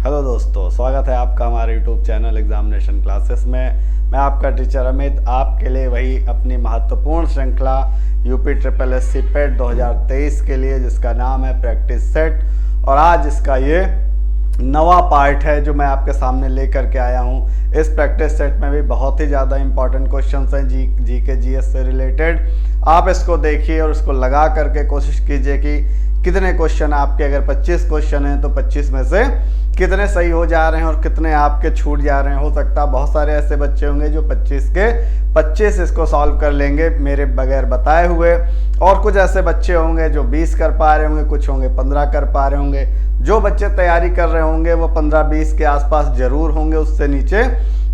Hello दोस्तों, स्वागत है आपका हमारे यूट्यूब चैनल एग्जामिनेशन क्लासेस में। मैं आपका टीचर अमित आपके लिए वही अपनी महत्वपूर्ण श्रृंखला यूपी ट्रिपल एससी पेट 2023 के लिए, जिसका नाम है प्रैक्टिस सेट। और आज इसका ये नवा पार्ट है जो मैं आपके सामने लेकर के आया हूँ। इस प्रैक्टिस सेट में भी बहुत ही ज़्यादा इंपॉर्टेंट क्वेश्चंस हैं जी के जीएस से रिलेटेड। आप इसको देखिए और इसको लगा करके कोशिश कीजिए कि कितने क्वेश्चन आपके, अगर 25 क्वेश्चन हैं तो 25 में से कितने सही हो जा रहे हैं और कितने आपके छूट जा रहे हैं। हो सकता है बहुत सारे ऐसे बच्चे होंगे जो 25 के 25 इसको सॉल्व कर लेंगे मेरे बगैर बताए हुए, और कुछ ऐसे बच्चे होंगे जो 20 कर पा रहे होंगे, कुछ होंगे 15 कर पा रहे होंगे। जो बच्चे तैयारी कर रहे होंगे वो 15-20 के आसपास जरूर होंगे, उससे नीचे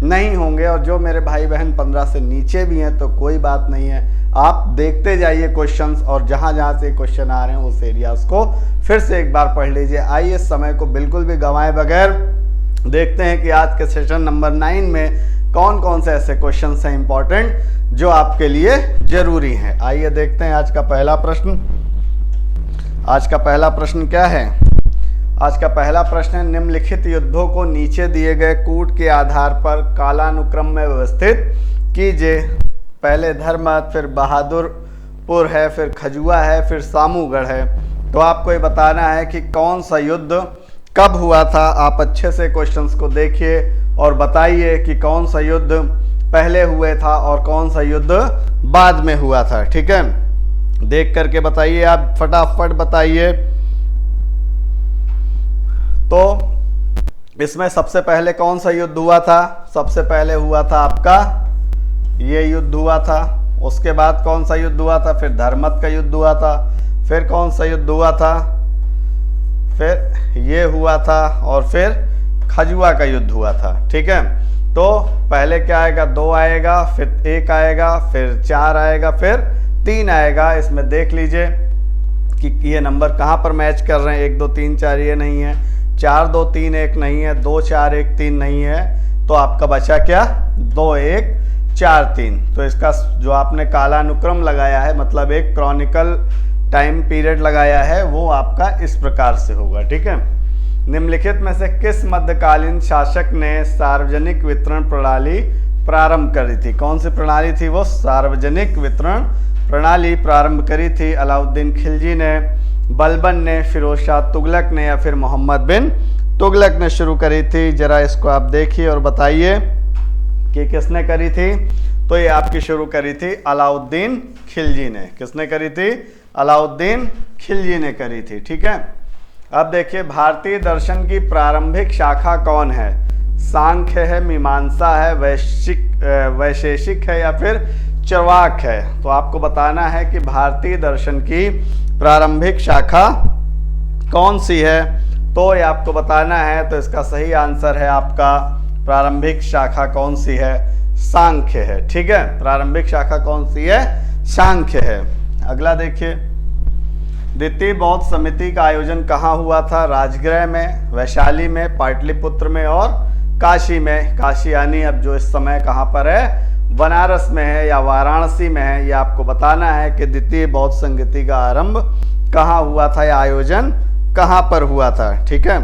नहीं होंगे। और जो मेरे भाई बहन 15 से नीचे भी हैं तो कोई बात नहीं है, आप देखते जाइए क्वेश्चंस, और जहां जहां से क्वेश्चन आ रहे हैं उस एरियाज को फिर से एक बार पढ़ लीजिए। आइए इस समय को बिल्कुल भी गंवाए बगैर देखते हैं कि आज के सेशन नंबर 9 में कौन कौन से ऐसे क्वेश्चंस हैं इंपॉर्टेंट जो आपके लिए जरूरी हैं। आइए देखते हैं आज का पहला प्रश्न। आज का पहला प्रश्न क्या है? आज का पहला प्रश्न है, निम्नलिखित युद्धों को नीचे दिए गए कूट के आधार पर कालानुक्रम में व्यवस्थित कीजिए। पहले धर्मत, फिर बहादुरपुर है, फिर खजुआ है, फिर सामूगढ़ है। तो आपको ये बताना है कि कौन सा युद्ध कब हुआ था। आप अच्छे से क्वेश्चंस को देखिए और बताइए कि कौन सा युद्ध पहले हुए था और कौन सा युद्ध बाद में हुआ था। ठीक है, देख करके बताइए, आप फटाफट बताइए। तो इसमें सबसे पहले कौन सा युद्ध हुआ था? सबसे पहले हुआ था आपका ये युद्ध हुआ था। उसके बाद कौन सा युद्ध हुआ था? फिर धर्मत का युद्ध हुआ था। फिर कौन सा युद्ध हुआ था? फिर ये हुआ था, और फिर खजुआ का युद्ध हुआ था। ठीक है, तो पहले क्या आएगा? 2 आएगा, फिर 1 आएगा, फिर 4 आएगा, फिर 3 आएगा। इसमें देख लीजिए कि ये नंबर कहाँ पर मैच कर रहे हैं। 1 2 3 4 ये नहीं है, 4 2 3 1 नहीं है, 2 4 1 3 नहीं है, तो आपका बचा क्या? 2 1 4 3। तो इसका जो आपने कालानुक्रम लगाया है, मतलब एक क्रॉनिकल टाइम पीरियड लगाया है, वो आपका इस प्रकार से होगा। ठीक है, निम्नलिखित में से किस मध्यकालीन शासक ने सार्वजनिक वितरण प्रणाली प्रारंभ करी थी? कौन सी प्रणाली थी वो? सार्वजनिक वितरण प्रणाली प्रारंभ करी थी अलाउद्दीन खिलजी ने, बलबन ने, फिरोज शाह तुगलक ने, या फिर मोहम्मद बिन तुगलक ने शुरू करी थी। जरा इसको आप देखिए और बताइए कि किसने करी थी। तो ये आपकी शुरू करी थी अलाउद्दीन खिलजी ने। किसने करी थी? अलाउद्दीन खिलजी ने करी थी। ठीक है, अब देखिए, भारतीय दर्शन की प्रारंभिक शाखा कौन है? सांख्य है, मीमांसा है, वैशेषिक है, या फिर चर्वाक है? तो आपको बताना है कि भारतीय दर्शन की प्रारंभिक शाखा कौन सी है। तो ये आपको बताना है। तो इसका सही आंसर है आपका, प्रारंभिक शाखा कौन सी है? सांख्य है। ठीक है, प्रारंभिक शाखा कौन सी है? सांख्य है। अगला देखिए, द्वितीय बौद्ध समिति का आयोजन कहाँ हुआ था? राजगृह में, वैशाली में, पाटलिपुत्र में और काशी में। काशी यानी अब जो इस समय कहाँ पर है? बनारस में है या वाराणसी में है। ये आपको बताना है कि द्वितीय बौद्ध संगति का आरंभ कहाँ हुआ था या आयोजन कहाँ पर हुआ था। ठीक है,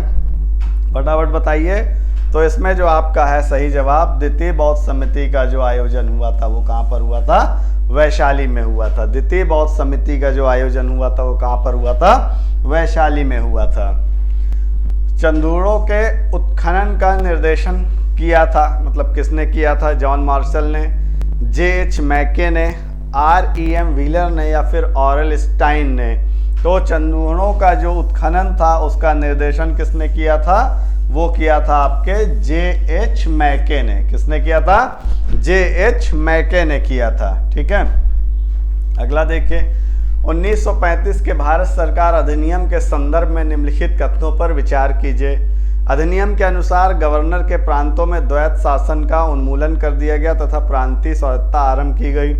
फटाफट बताइए। तो इसमें जो आपका है सही जवाब, द्वितीय बौद्ध समिति का जो आयोजन हुआ था वो कहाँ पर हुआ था? वैशाली में हुआ था। द्वितीय बौद्ध समिति का जो आयोजन हुआ था वो कहाँ पर हुआ था? वैशाली में हुआ था। चंदूड़ों के उत्खनन का निर्देशन किया था, मतलब किसने किया था? जॉन मार्शल ने, J.H. मैके ने, R.E.M. व्हीलर ने, या फिर ऑरेल स्टाइन ने। तो चंदूड़ों का जो उत्खनन था उसका निर्देशन किसने किया था? वो किया था आपके J.H. मैके ने। किसने किया था? J.H. मैके ने किया था। ठीक है, अगला देखिए, 1935 के भारत सरकार अधिनियम के संदर्भ में निम्नलिखित कथनों पर विचार कीजिए। अधिनियम के अनुसार गवर्नर के प्रांतों में द्वैत शासन का उन्मूलन कर दिया गया तथा प्रांतीय स्वायत्तता आरंभ की गई।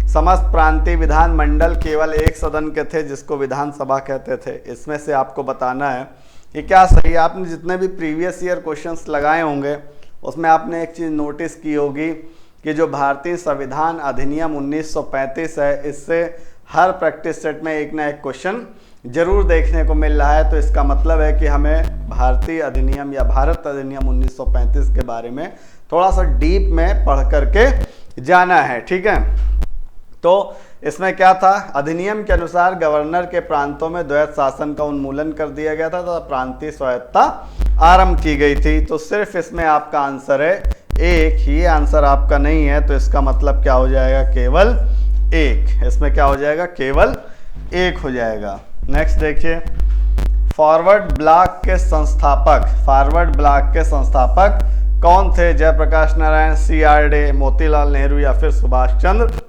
समस्त प्रांतीय विधान मंडल केवल एक सदन के थे जिसको विधानसभा कहते थे। इसमें से आपको बताना है कि क्या सही है। आपने जितने भी प्रीवियस ईयर क्वेश्चंस लगाए होंगे उसमें आपने एक चीज़ नोटिस की होगी कि जो भारतीय संविधान अधिनियम 1935 है, इससे हर प्रैक्टिस सेट में एक ना एक क्वेश्चन जरूर देखने को मिल रहा है। तो इसका मतलब है कि हमें भारतीय अधिनियम या भारत अधिनियम 1935 के बारे में थोड़ा सा डीप में पढ़ करके जाना है, ठीक है। तो इसमें क्या था, अधिनियम के अनुसार गवर्नर के प्रांतों में द्वैत शासन का उन्मूलन कर दिया गया था तथा प्रांतीय स्वायत्तता आरंभ की गई थी। तो सिर्फ इसमें आपका आंसर है एक, ये आंसर आपका नहीं है। तो इसका मतलब क्या हो जाएगा, केवल एक। इसमें क्या हो जाएगा, केवल एक हो जाएगा। नेक्स्ट देखिए, फॉरवर्ड ब्लॉक के संस्थापक, फॉरवर्ड ब्लॉक के संस्थापक कौन थे? जयप्रकाश नारायण, CR डे, मोतीलाल नेहरू या फिर सुभाष चंद्र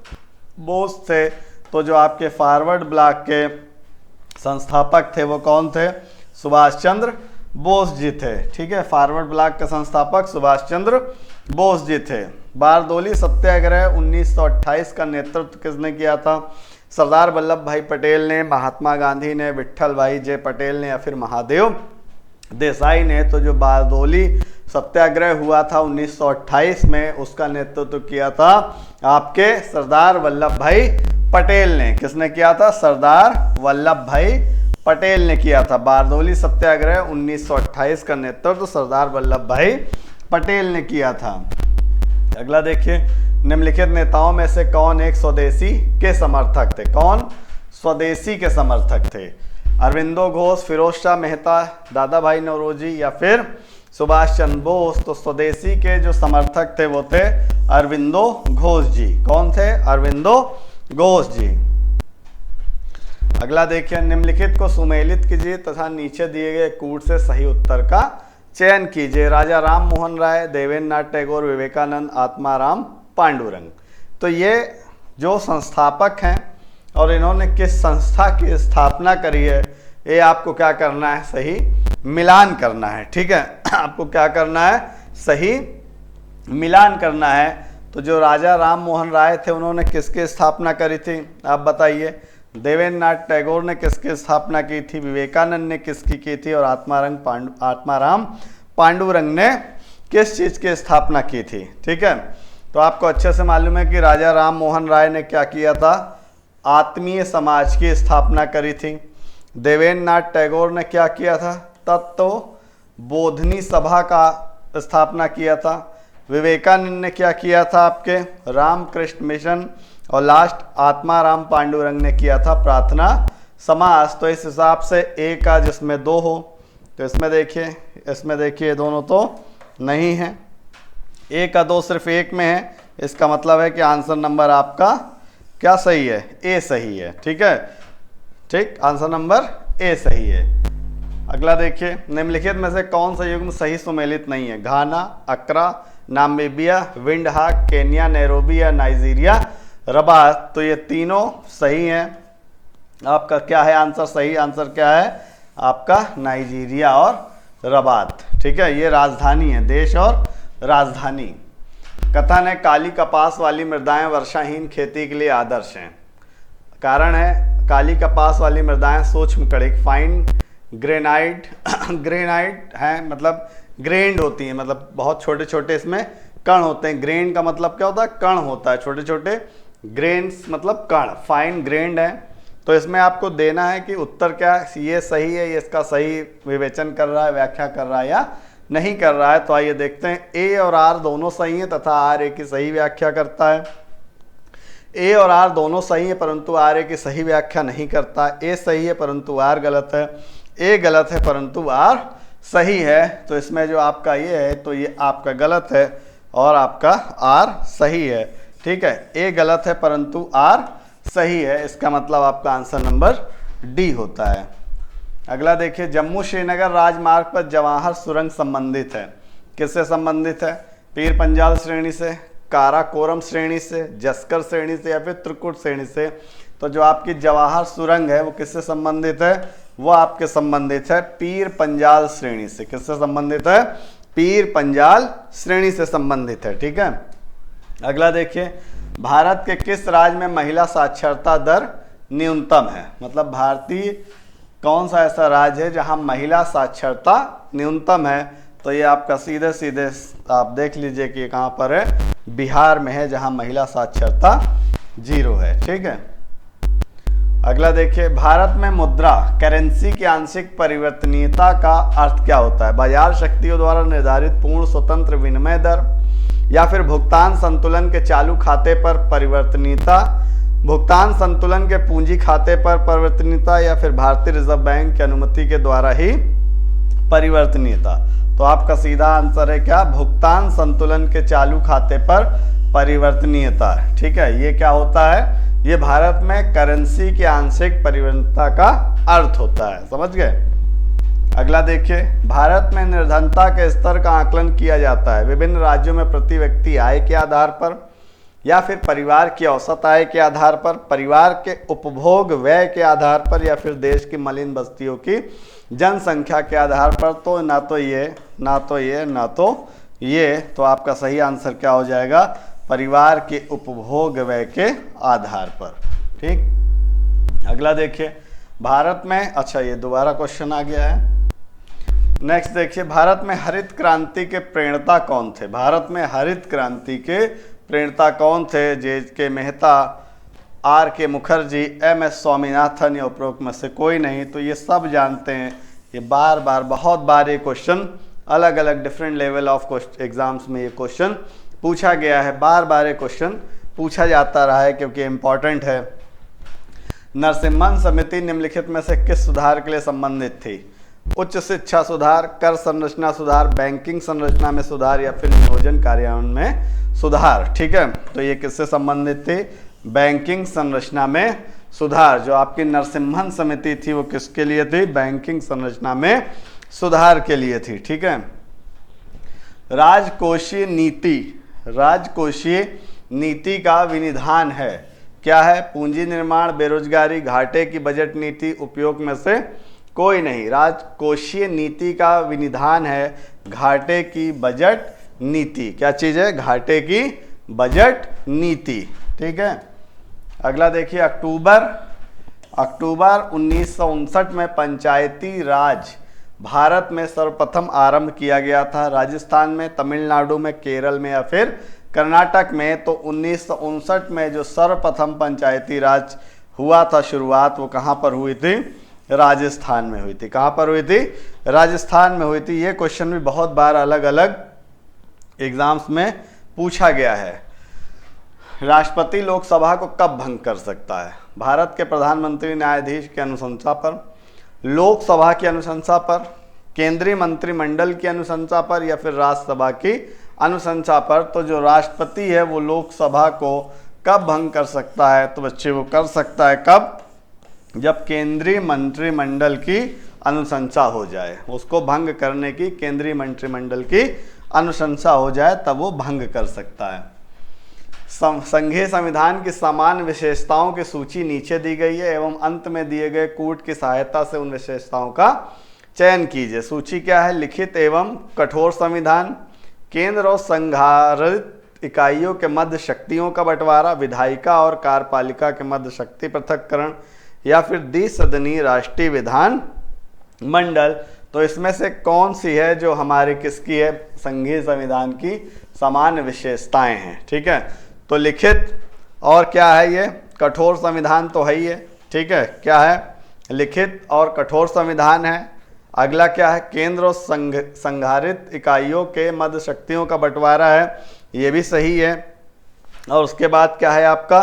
बोस थे। तो जो आपके फॉरवर्ड ब्लॉक के संस्थापक थे वो कौन थे? सुभाष चंद्र बोस जी थे, ठीक है। फॉरवर्ड ब्लॉक के संस्थापक सुभाष चंद्र बोस जी थे। बारदोली सत्याग्रह 1928 का नेतृत्व किसने किया था? सरदार वल्लभ भाई पटेल ने, महात्मा गांधी ने, विट्ठल भाई जे पटेल ने या फिर महादेव देसाई ने। तो जो बारदोली सत्याग्रह हुआ था 1928 में, उसका नेतृत्व किया था आपके सरदार वल्लभ भाई पटेल ने। किसने किया था? सरदार वल्लभ भाई पटेल ने किया था। बारदोली सत्याग्रह 1928 का नेतृत्व सरदार वल्लभ भाई पटेल ने किया था। अगला देखिए, निम्नलिखित नेताओं में से कौन एक स्वदेशी के समर्थक थे? कौन स्वदेशी के समर्थक थे? अरविंदो घोष, फिरोज शाह मेहता, दादा भाई नौरोजी या फिर सुभाष चंद्र बोस। तो स्वदेशी के जो समर्थक थे वो थे अरविंदो घोष जी। कौन थे? अरविंदो घोष जी। अगला देखिए, निम्नलिखित को सुमेलित कीजिए तथा नीचे दिए गए कूट से सही उत्तर का चयन कीजिए। राजा राम मोहन राय, देवेंद्र नाथ टैगोर, विवेकानंद, आत्माराम पांडुरंग। तो ये जो संस्थापक हैं और इन्होंने किस संस्था की स्थापना करी है, ये आपको क्या करना है, सही मिलान करना है, ठीक है। आपको क्या करना है, सही मिलान करना है। तो जो राजा राम मोहन राय थे उन्होंने किसकी स्थापना करी थी, आप बताइए। देवेंद्र नाथ टैगोर ने किसकी स्थापना की थी? विवेकानंद ने किसकी की थी? और आत्माराम पांडुरंग ने किस चीज़ की स्थापना की थी, ठीक है। तो आपको अच्छे से मालूम है कि राजा राम मोहन राय ने क्या किया था, आत्मीय समाज की स्थापना करी थी। देवेंद्र नाथ टैगोर ने क्या किया था, तत्व बोधनी सभा का स्थापना किया था। विवेकानंद ने क्या किया था, आपके रामकृष्ण मिशन। और लास्ट आत्माराम पांडुरंग ने किया था प्रार्थना समाज। तो इस हिसाब से एक का जिसमें दो हो, तो इसमें देखिए दोनों तो नहीं है, एक का दो सिर्फ एक में है। इसका मतलब है कि आंसर नंबर आपका क्या सही है, ए सही है, ठीक है। ठीक, आंसर नंबर ए सही है। अगला देखिए, निम्नलिखित में से कौन सा युग्म सही सुमेलित नहीं है? घाना, अक्रा, नामीबिया, विंडहाक, केन्या, नैरोबी या नाइजीरिया, रबात। तो ये तीनों सही हैं। आपका क्या है आंसर? सही आंसर क्या है आपका? नाइजीरिया और रबात, ठीक है। ये राजधानी है, देश और राजधानी। कथन है काली कपास वाली मृदाएं वर्षाहीन खेती के लिए आदर्श हैं। कारण है काली कपास वाली मृदाएं सूक्ष्म कणिक फाइन ग्रेनाइट हैं, मतलब ग्रेन्ड होती हैं, मतलब बहुत छोटे छोटे इसमें कण होते हैं। ग्रेन का मतलब क्या होता है? कण होता है, छोटे छोटे। ग्रेन्स मतलब कण, फाइन ग्रेन्ड है। तो इसमें आपको देना है कि उत्तर क्या है, ये सही है, ये इसका सही विवेचन कर रहा है, व्याख्या कर रहा है या नहीं कर रहा है। तो आइए देखते हैं। ए और आर दोनों सही हैं तथा आर ए की सही व्याख्या करता है। ए और आर दोनों सही है परंतु आर ए की सही व्याख्या नहीं करता। ए सही है परंतु आर गलत है। ए गलत है परंतु आर सही है। तो इसमें जो आपका ये है तो ये आपका गलत है और आपका आर सही है, ठीक है। ए गलत है परंतु आर सही है, इसका मतलब आपका आंसर नंबर डी होता है। अगला देखिए, जम्मू श्रीनगर राजमार्ग पर जवाहर सुरंग संबंधित है। किससे संबंधित है? पीर पंजाल श्रेणी से, काराकोरम श्रेणी से, जस्कर श्रेणी से या फिर त्रिकुट श्रेणी से। तो जो आपकी जवाहर सुरंग है वो किससे संबंधित है? वो आपके संबंधित है पीर पंजाल श्रेणी से। किससे संबंधित है? पीर पंजाल श्रेणी से संबंधित है, ठीक है। अगला देखिए, भारत के किस राज्य में महिला साक्षरता दर न्यूनतम है? मतलब भारतीय कौन सा ऐसा राज्य है जहां महिला साक्षरता न्यूनतम है? तो ये आपका सीधे सीधे आप देख लीजिए कि कहां पर है, बिहार में है, जहां महिला साक्षरता 0 है, ठीक है। अगला देखिए, भारत में मुद्रा करेंसी की आंशिक परिवर्तनीयता का अर्थ क्या होता है? बाजार शक्तियों द्वारा निर्धारित पूर्ण स्वतंत्र विनिमय दर, या फिर भुगतान संतुलन के चालू खाते पर परिवर्तनीयता, भुगतान संतुलन के पूंजी खाते पर परिवर्तनीयता, या फिर भारतीय रिजर्व बैंक की अनुमति के द्वारा ही परिवर्तनीयता। तो आपका सीधा आंसर है क्या? भुगतान संतुलन के चालू खाते पर परिवर्तनीयता। ठीक है, ये क्या होता है? ये भारत में करेंसी की आंशिक परिवर्तनीयता का अर्थ होता है। समझ गए? अगला देखिए, भारत में निर्धनता के स्तर का आकलन किया जाता है विभिन्न राज्यों में प्रति व्यक्ति आय के आधार पर, या फिर परिवार की औसत आय के आधार पर, परिवार के उपभोग व्यय के आधार पर, या फिर देश की मलिन बस्तियों की जनसंख्या के आधार पर। तो ना तो ये, ना तो ये, ना तो ये। तो आपका सही आंसर क्या हो जाएगा? परिवार के उपभोग व्यय के आधार पर। ठीक, अगला देखिए, भारत में, अच्छा ये दोबारा क्वेश्चन आ गया है। नेक्स्ट देखिए, भारत में हरित क्रांति के प्रणेता कौन थे? भारत में हरित क्रांति के प्रणेता कौन थे? J K. Mehta, R K. Mukherjee, M S. Swaminathan, या उपरोक्त में से कोई नहीं। तो ये सब जानते हैं, ये बार बार बहुत बार ये क्वेश्चन अलग अलग डिफरेंट लेवल ऑफ एग्जाम्स में ये क्वेश्चन पूछा गया है। बार बार ये क्वेश्चन पूछा जाता रहा है क्योंकि इम्पॉर्टेंट है। नरसिम्हन समिति निम्नलिखित में से किस सुधार के लिए संबंधित थी? उच्च शिक्षा सुधार, कर संरचना सुधार, बैंकिंग संरचना में सुधार, या फिर नियोजन कार्यान्वयन में सुधार। ठीक है, तो ये किससे संबंधित थी? बैंकिंग संरचना में सुधार। जो आपकी नरसिम्हन समिति थी वो किसके लिए थी? बैंकिंग संरचना में सुधार के लिए थी। ठीक है, राजकोषीय नीति, राजकोषीय नीति का विनिधान है, क्या है? पूंजी निर्माण, बेरोजगारी, घाटे की बजट नीति, उपयोग में से कोई नहीं। राजकोषीय नीति का विनिधान है घाटे की बजट नीति। क्या चीज है? घाटे की बजट नीति। ठीक है, अगला देखिए, अक्टूबर 1959 में पंचायती राज भारत में सर्वप्रथम आरंभ किया गया था। राजस्थान में, तमिलनाडु में, केरल में, या फिर कर्नाटक में। तो 1959 में जो सर्वप्रथम पंचायती राज हुआ था शुरुआत, वो कहाँ पर हुई थी? राजस्थान में हुई थी। कहाँ पर हुई थी? राजस्थान में हुई थी। ये क्वेश्चन भी बहुत बार अलग अलग एग्जाम्स में पूछा गया है। राष्ट्रपति लोकसभा को कब भंग कर सकता है? भारत के प्रधानमंत्री न्यायाधीश की अनुशंसा पर, लोकसभा की अनुशंसा पर, केंद्रीय मंत्रिमंडल की अनुशंसा पर, या फिर राज्यसभा की अनुशंसा पर। तो जो राष्ट्रपति है वो लोकसभा को कब भंग कर सकता है? तो बच्चे वो कर सकता है कब? जब केंद्रीय मंत्रिमंडल की अनुशंसा हो जाए। उसको भंग करने की केंद्रीय मंत्रिमंडल की अनुशंसा हो जाए तब वो भंग कर सकता है। संघीय संविधान की समान विशेषताओं की सूची नीचे दी गई है एवं अंत में दिए गए कूट की सहायता से उन विशेषताओं का चयन कीजिए। सूची क्या है? लिखित एवं कठोर संविधान, केंद्र और संघारित इकाइयों के मध्य शक्तियों का बंटवारा, विधायिका और कार्यपालिका के मध्य शक्ति पृथक्करण, या फिर द्विसदनीय राष्ट्रीय विधान मंडल। तो इसमें से कौन सी है जो हमारी किसकी है? संघीय संविधान की समान विशेषताएं हैं। ठीक है, तो लिखित और क्या है? ये कठोर संविधान तो है ही है। ठीक है, क्या है? लिखित और कठोर संविधान है। अगला क्या है? केंद्र और संघारित इकाइयों के मध्य शक्तियों का बंटवारा है, ये भी सही है। और उसके बाद क्या है आपका?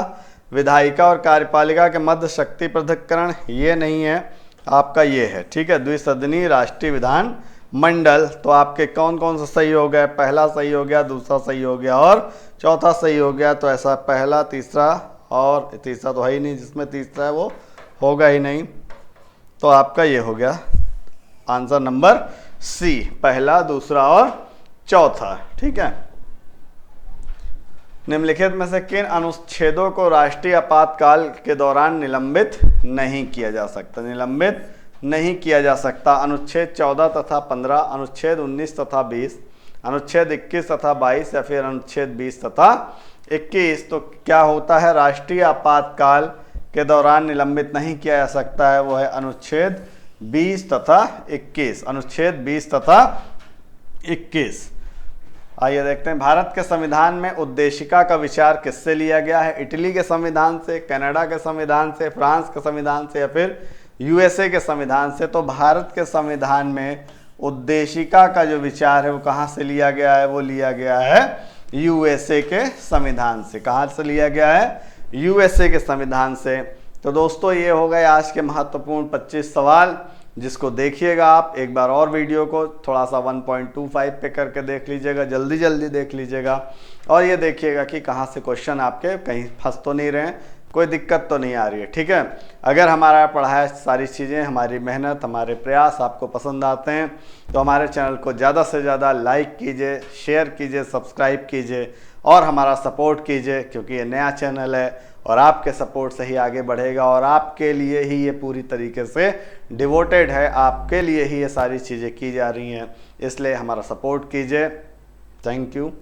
विधायिका और कार्यपालिका के मध्य शक्ति पृथक्करण, ये नहीं है आपका, ये है। ठीक है, द्विसदनीय राष्ट्रीय विधान मंडल। तो आपके कौन कौन सा सही हो गया? पहला सही हो गया, दूसरा सही हो गया और चौथा सही हो गया। तो ऐसा पहला, तीसरा और तीसरा तो है ही नहीं, जिसमें तीसरा है वो होगा ही नहीं। तो आपका ये हो गया आंसर नंबर सी, पहला, दूसरा और चौथा। ठीक है, निम्नलिखित में से किन अनुच्छेदों को राष्ट्रीय आपातकाल के दौरान निलंबित नहीं किया जा सकता? निलंबित नहीं किया जा सकता। अनुच्छेद 14 तथा 15, अनुच्छेद 19 तथा 20, अनुच्छेद 21 तथा 22, या फिर अनुच्छेद 20 तथा 21। तो क्या होता है? राष्ट्रीय आपातकाल के दौरान निलंबित नहीं किया जा सकता है, वो है अनुच्छेद 20 तथा 21। अनुच्छेद 20 तथा 21। आइए देखते हैं, भारत के संविधान में उद्देशिका का विचार किससे लिया गया है? इटली के संविधान से, कनाडा के संविधान से, फ्रांस के संविधान से या फिर यूएसए के संविधान से? तो भारत के संविधान में उद्देशिका का जो विचार है वो कहाँ से लिया गया है? वो लिया गया है यूएसए के संविधान से। कहाँ से लिया गया है? यूएसए के संविधान से। तो दोस्तों ये हो गए आज के महत्वपूर्ण 25 सवाल, जिसको देखिएगा आप एक बार और वीडियो को थोड़ा सा 1.25 पे करके देख लीजिएगा, जल्दी जल्दी देख लीजिएगा और ये देखिएगा कि कहाँ से क्वेश्चन आपके कहीं फंस तो नहीं रहे, कोई दिक्कत तो नहीं आ रही है। ठीक है, अगर हमारा पढ़ाया सारी चीज़ें, हमारी मेहनत, हमारे प्रयास आपको पसंद आते हैं तो हमारे चैनल को ज़्यादा से ज़्यादा लाइक कीजिए, शेयर कीजिए, सब्सक्राइब कीजिए और हमारा सपोर्ट कीजिए, क्योंकि ये नया चैनल है और आपके सपोर्ट से ही आगे बढ़ेगा और आपके लिए ही ये पूरी तरीके से डिवोटेड है, आपके लिए ही ये सारी चीज़ें की जा रही हैं, इसलिए हमारा सपोर्ट कीजिए। Thank you.